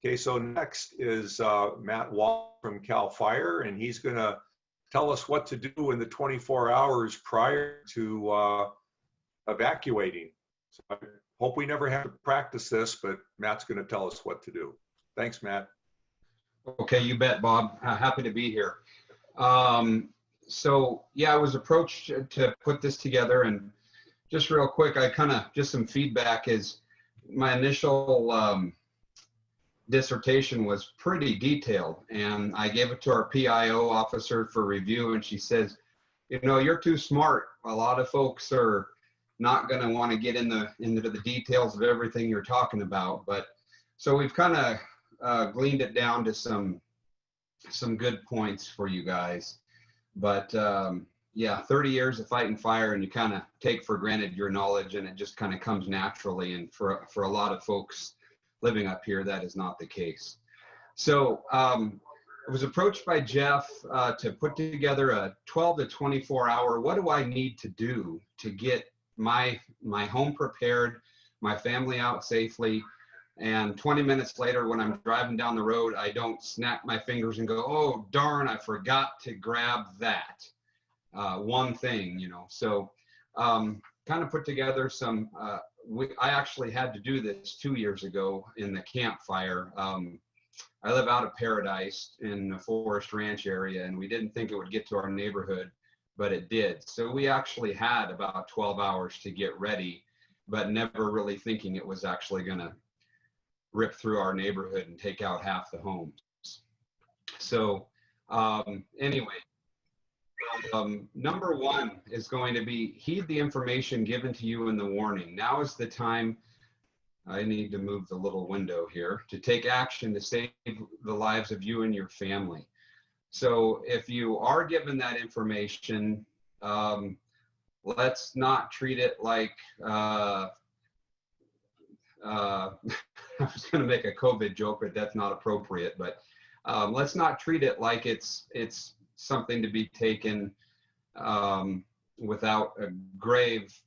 Okay, so next is Matt Wallen from CAL FIRE, and he's going to tell us what to do in the 24 hours prior to evacuating. So I hope we never have to practice this, but Matt's going to tell us what to do. Thanks, Matt. Okay, you bet, Bob. Happy to be here. So yeah, I was approached to put this together, and just real quick, just some feedback is my initial dissertation was pretty detailed, and I gave it to our PIO officer for review, and she says, you know, you're too smart. A lot of folks are not going to want to get into the details of everything you're talking about. But so we've kind of gleaned it down to some good points for you guys. But yeah, 30 years of fighting fire, and you kind of take for granted your knowledge, and it just kind of comes naturally. And for a lot of folks living up here, that is not the case. So I was approached by Jeff to put together a 12 to 24 hour, what do I need to do to get my home prepared, my family out safely, and 20 minutes later when I'm driving down the road, I don't snap my fingers and go, oh, darn, I forgot to grab that one thing, you know. So kind of put together some, I actually had to do this 2 years ago in the campfire. I live out of Paradise in the Forest Ranch area, and we didn't think it would get to our neighborhood, but it did. So we actually had about 12 hours to get ready, but never really thinking it was actually going to rip through our neighborhood and take out half the homes. So anyway, number one is going to be heed the information given to you in the warning. Now is the time. I need to move the little window here to take action to save the lives of you and your family. So if you are given that information, let's not treat it like, I was going to make a COVID joke, but that's not appropriate. But let's not treat it like it's something to be taken without a grave,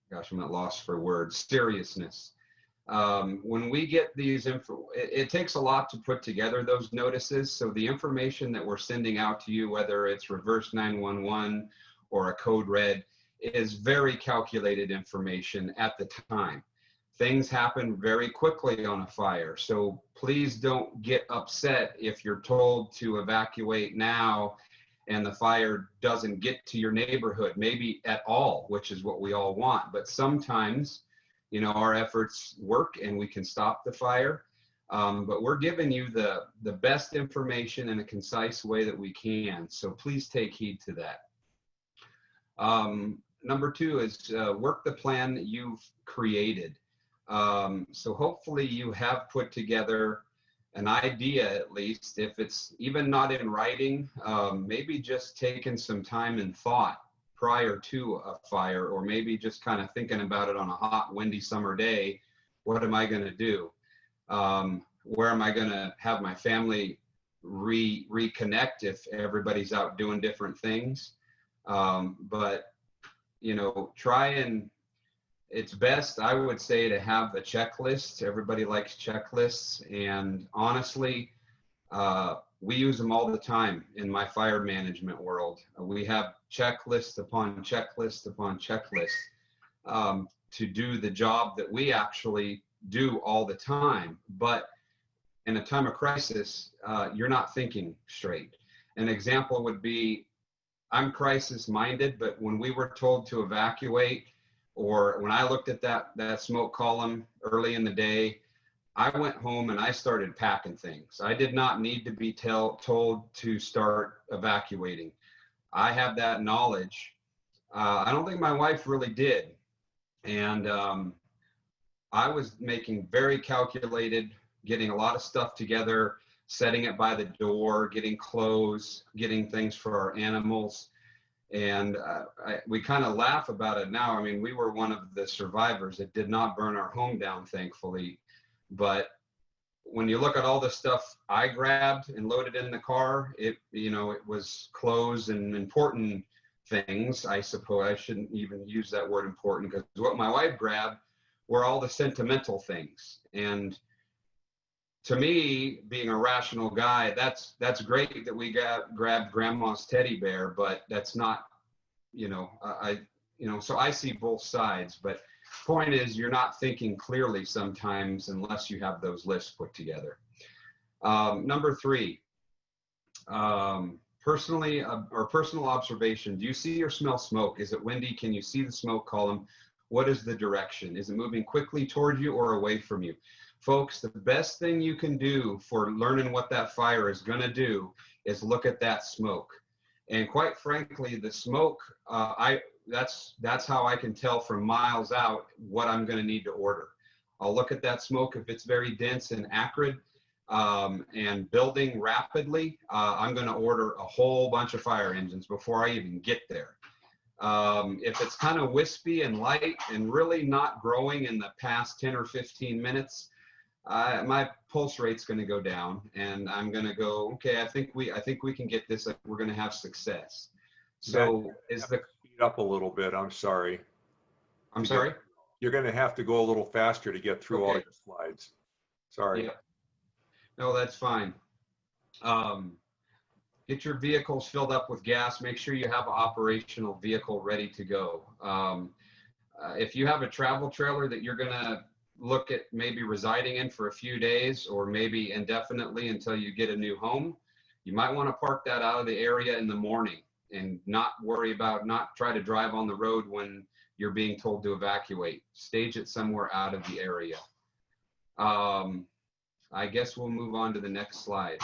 gosh, I'm at loss for words, seriousness. When we get these it takes a lot to put together those notices. So the information that we're sending out to you, whether it's reverse 911 or a code red, is very calculated information at the time. Things happen very quickly on a fire. So please don't get upset if you're told to evacuate now and the fire doesn't get to your neighborhood, maybe at all, which is what we all want. But sometimes, you know, our efforts work and we can stop the fire. But we're giving you the best information in a concise way that we can. So please take heed to that. Number two is work the plan that you've created. So hopefully you have put together an idea, at least, if it's even not in writing, maybe just taking some time and thought prior to a fire, or maybe just kind of thinking about it on a hot, windy summer day. What am I going to do? Where am I going to have my family reconnect if everybody's out doing different things? But, you know, it's best, I would say, to have a checklist. Everybody likes checklists, and honestly, we use them all the time in my fire management world. We have checklist upon checklist upon checklist to do the job that we actually do all the time. But in a time of crisis, you're not thinking straight. An example would be, I'm crisis minded, but when we were told to evacuate, or when I looked at that smoke column early in the day, I went home and I started packing things. I did not need to be told to start evacuating. I have that knowledge. I don't think my wife really did. And I was making very calculated, getting a lot of stuff together, setting it by the door, getting clothes, getting things for our animals. And we kind of laugh about it now. I mean, we were one of the survivors. It did not burn our home down, thankfully. But when you look at all the stuff I grabbed and loaded in the car, it was clothes and important things. I suppose I shouldn't even use that word important, because what my wife grabbed were all the sentimental things. And to me, being a rational guy, that's great that we grabbed grandma's teddy bear, but that's not, so I see both sides. But point is, you're not thinking clearly sometimes unless you have those lists put together. Number 3, personal observation. Do you see or smell smoke? Is it windy? Can you see the smoke column? What is the direction? Is it moving quickly toward you or away from you? Folks, the best thing you can do for learning what that fire is going to do is look at that smoke. And quite frankly, the smoke, that's how I can tell from miles out what I'm going to need to order. I'll look at that smoke. If it's very dense and acrid and building rapidly, I'm going to order a whole bunch of fire engines before I even get there. If it's kind of wispy and light and really not growing in the past 10 or 15 minutes, my pulse rate's going to go down, and I'm going to go, okay, I think we can get this. We're going to have success. So speed up a little bit. I'm sorry. I'm sorry. You're going to have to go a little faster to get through all your slides. Sorry. Yeah. No, that's fine. Get your vehicles filled up with gas. Make sure you have an operational vehicle ready to go. If you have a travel trailer that you're going to look at maybe residing in for a few days or maybe indefinitely until you get a new home, you might want to park that out of the area in the morning and not try to drive on the road when you're being told to evacuate. Stage it somewhere out of the area. I guess we'll move on to the next slide.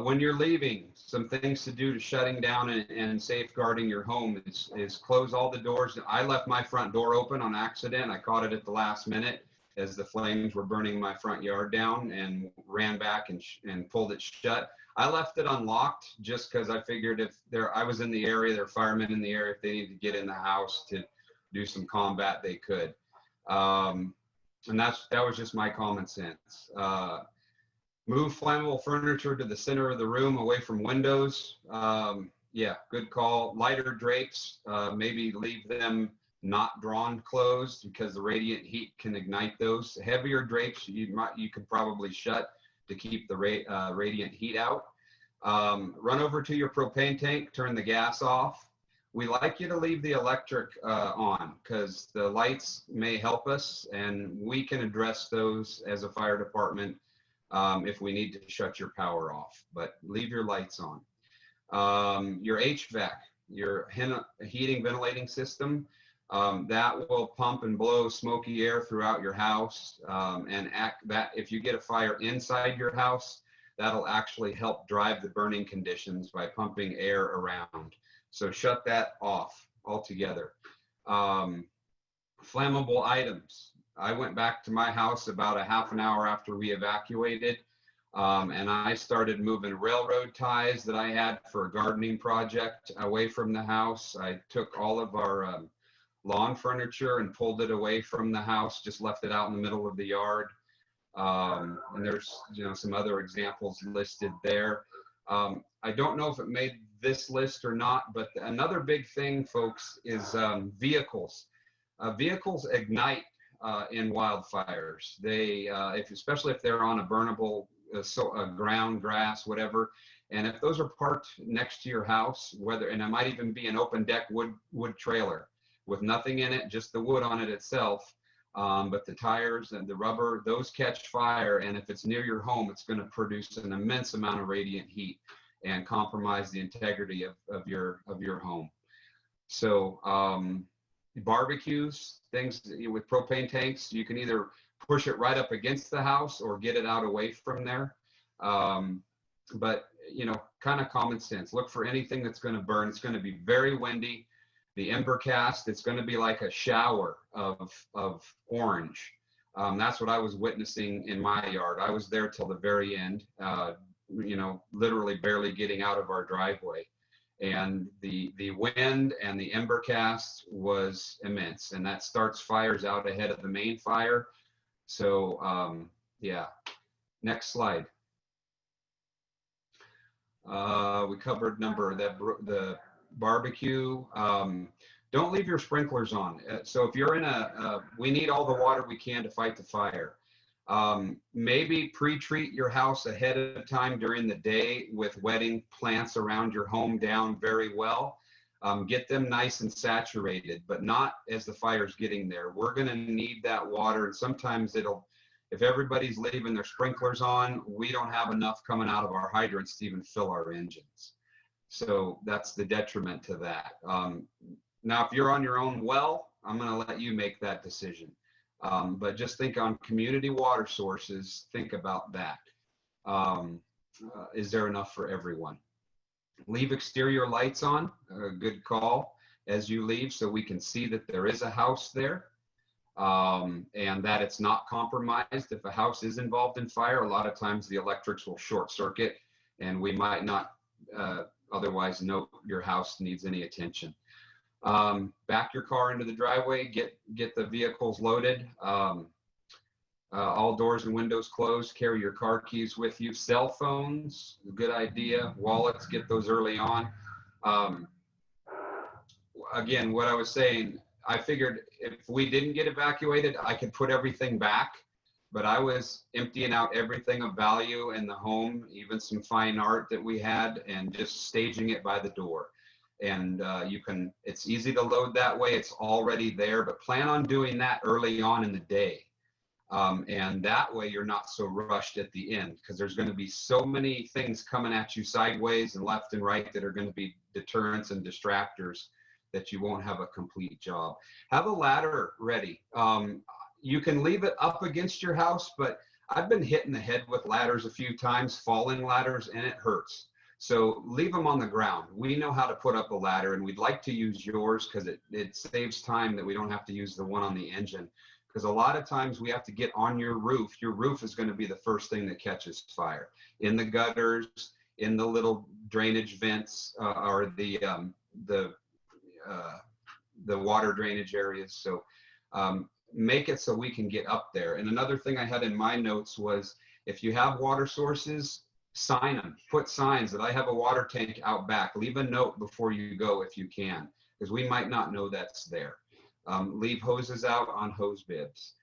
When you're leaving, some things to do to shutting down and safeguarding your home is close all the doors. I left my front door open on accident. I caught it at the last minute as the flames were burning my front yard down, and ran back and pulled it shut. I left it unlocked just because I figured I was in the area, there are firemen in the area, if they needed to get in the house to do some combat, they could. And that was just my common sense. Move flammable furniture to the center of the room away from windows. Yeah, good call. Lighter drapes, maybe leave them not drawn closed because the radiant heat can ignite those. Heavier drapes you could probably shut to keep the radiant heat out. Run over to your propane tank, turn the gas off. We like you to leave the electric on because the lights may help us, and we can address those as a fire department if we need to shut your power off, but leave your lights on. Your HVAC, your heating ventilating system, that will pump and blow smoky air throughout your house, and if you get a fire inside your house, that'll actually help drive the burning conditions by pumping air around. So shut that off altogether. Flammable items. I went back to my house about a half an hour after we evacuated, and I started moving railroad ties that I had for a gardening project away from the house. I took all of our lawn furniture and pulled it away from the house, just left it out in the middle of the yard. And there's some other examples listed there. I don't know if it made this list or not, but another big thing, folks, is vehicles. Vehicles ignite in wildfires. They, especially if they're on a burnable ground, grass, whatever, and if those are parked next to your house, and it might even be an open deck wood trailer with nothing in it, just the wood on it itself, but the tires and the rubber, those catch fire, and if it's near your home, it's going to produce an immense amount of radiant heat and compromise the integrity of your home. So barbecues, things with propane tanks, you can either push it right up against the house or get it out away from there. But kind of common sense. Look for anything that's going to burn. It's going to be very windy. The ember cast, it's going to be like a shower of orange. That's what I was witnessing in my yard. I was there till the very end, literally barely getting out of our driveway. And the wind and the ember cast was immense, and that starts fires out ahead of the main fire. So yeah, next slide. We covered the barbecue. Don't leave your sprinklers on. So if you're in we need all the water we can to fight the fire. Maybe pre-treat your house ahead of time during the day with wetting plants around your home down very well. Get them nice and saturated, but not as the fire's getting there. We're going to need that water, and sometimes if everybody's leaving their sprinklers on, we don't have enough coming out of our hydrants to even fill our engines. So that's the detriment to that. Now, if you're on your own well, I'm going to let you make that decision. But just think on community water sources, think about that. Is there enough for everyone? Leave exterior lights on, a good call, as you leave, so we can see that there is a house there, and that it's not compromised. If a house is involved in fire, a lot of times the electrics will short circuit, and we might not otherwise know your house needs any attention. Back your car into the driveway, get the vehicles loaded, all doors and windows closed, carry your car keys with you. Cell phones, good idea. Wallets, get those early on. Again, what I was saying, I figured if we didn't get evacuated, I could put everything back, but I was emptying out everything of value in the home, even some fine art that we had, and just staging it by the door. And it's easy to load that way. It's already there, but plan on doing that early on in the day. And that way you're not so rushed at the end, because there's going to be so many things coming at you sideways and left and right that are going to be deterrents and distractors that you won't have a complete job. Have a ladder ready. You can leave it up against your house, but I've been hit in the head with ladders a few times, falling ladders, and it hurts. So leave them on the ground. We know how to put up a ladder, and we'd like to use yours because it saves time that we don't have to use the one on the engine. Because a lot of times we have to get on your roof. Your roof is going to be the first thing that catches fire. In the gutters, in the little drainage vents, or the water drainage areas. So make it so we can get up there. And another thing I had in my notes was, if you have water sources, sign them. Put signs that I have a water tank out back. Leave a note before you go if you can, because we might not know that's there. Leave hoses out on hose bibs.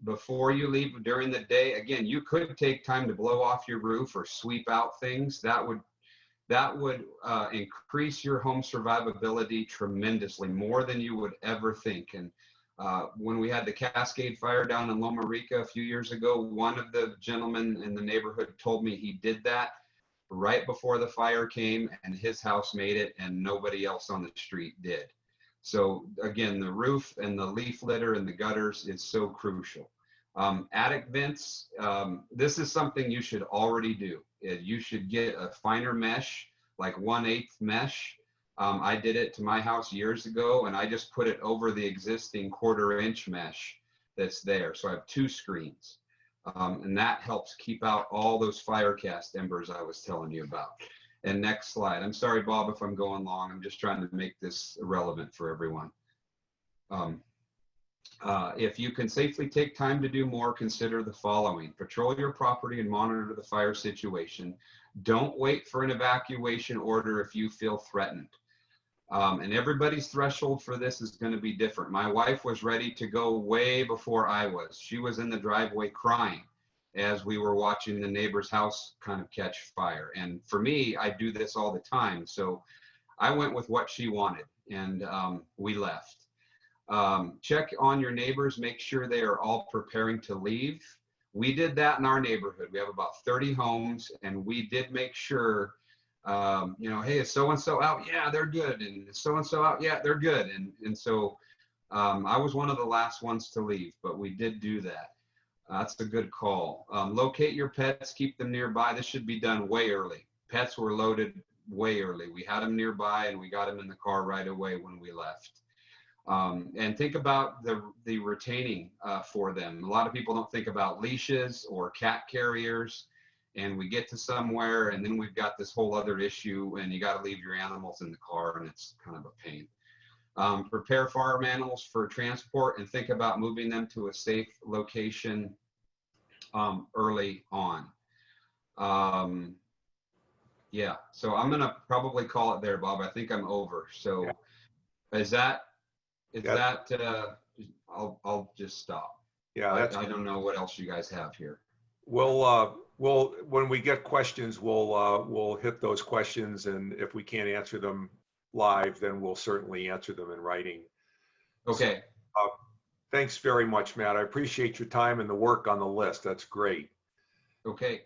Before you leave during the day, again, you could take time to blow off your roof or sweep out things. That would increase your home survivability tremendously, more than you would ever think. And when we had the Cascade fire down in Loma Rica a few years ago, one of the gentlemen in the neighborhood told me he did that right before the fire came, and his house made it and nobody else on the street did. So again, the roof and the leaf litter and the gutters is so crucial. Attic vents, this is something you should already do. You should get a finer mesh, like 1/8 mesh. I did it to my house years ago, and I just put it over the existing 1/4 inch mesh that's there. So I have 2 screens, and that helps keep out all those fire cast embers I was telling you about. And next slide. I'm sorry, Bob, if I'm going long. I'm just trying to make this relevant for everyone. If you can safely take time to do more, consider the following. Patrol your property and monitor the fire situation. Don't wait for an evacuation order if you feel threatened. And everybody's threshold for this is going to be different. My wife was ready to go way before I was. She was in the driveway crying as we were watching the neighbor's house kind of catch fire. And for me, I do this all the time. So I went with what she wanted, and we left. Check on your neighbors, make sure they are all preparing to leave. We did that in our neighborhood. We have about 30 homes, and we did make sure, hey, is so-and-so out? Yeah, they're good. And is so-and-so out? Yeah, they're good. And so I was one of the last ones to leave, but we did do that. That's a good call. Locate your pets, keep them nearby. This should be done way early. Pets were loaded way early. We had them nearby, and we got them in the car right away when we left. And think about the retaining for them. A lot of people don't think about leashes or cat carriers, and we get to somewhere, and then we've got this whole other issue, and you got to leave your animals in the car, and it's kind of a pain. Prepare farm animals for transport, and think about moving them to a safe location early on. Yeah. So I'm gonna probably call it there, Bob. I think I'm over. So is that Yeah, I'll just stop. yeah, I that's, don't know what else you guys have here. we'll, when we get questions, we'll hit those questions, and if we can't answer them live, then we'll certainly answer them in writing. So, Okay. uh, thanks very much, Matt. I appreciate your time and the work on the list. That's great. Okay.